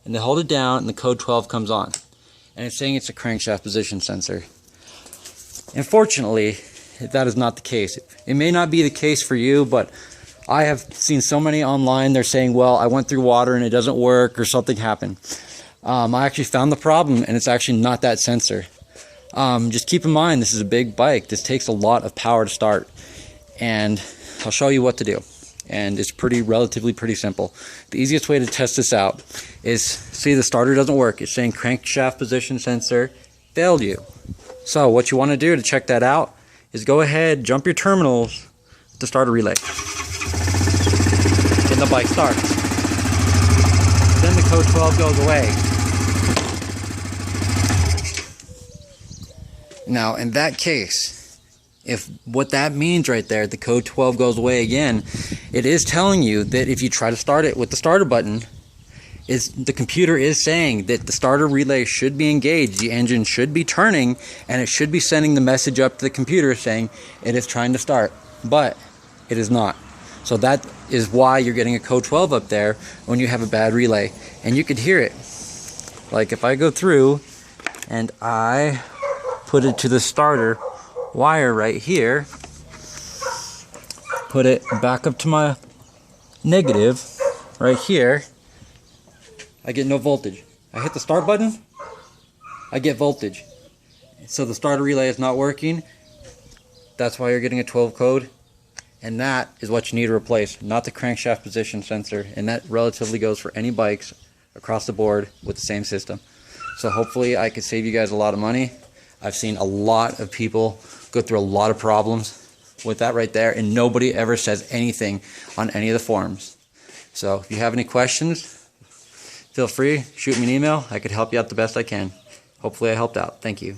and they hold it down and the code 12 comes on. And it's saying it's a crankshaft position sensor. Unfortunately, that is not the case. It may not be the case for you, but I have seen so many online, they're saying, well, I went through water and it doesn't work or something happened. I actually found the problem, and it's actually not that sensor. Just keep in mind, this is a big bike. This takes a lot of power to start, and I'll show you what to do. And it's relatively pretty simple. The easiest way to test this out is, see, the starter doesn't work. It's saying crankshaft position sensor failed you. So what you want to do to check that out is go ahead, jump your terminals to start a relay. Then the bike starts. Then the code 12 goes away. Now, in that case, if what that means right there, the code 12 goes away again, it is telling you that if you try to start it with the starter button, the computer is saying that the starter relay should be engaged, the engine should be turning, and it should be sending the message up to the computer saying it is trying to start, but it is not. So that is why you're getting a code 12 up there when you have a bad relay, and you could hear it. Like if I go through and I put it to the starter wire right here, put it back up to my negative right here, I get no voltage. I hit the start button, I get voltage. So the starter relay is not working. That's why you're getting a 12 code, and that is what you need to replace, not the crankshaft position sensor. And that relatively goes for any bikes across the board with the same system. So hopefully I could save you guys a lot of money. I've seen a lot of people go through a lot of problems with that right there, and nobody ever says anything on any of the forums. So if you have any questions, feel free, shoot me an email. I could help you out the best I can. Hopefully I helped out. Thank you.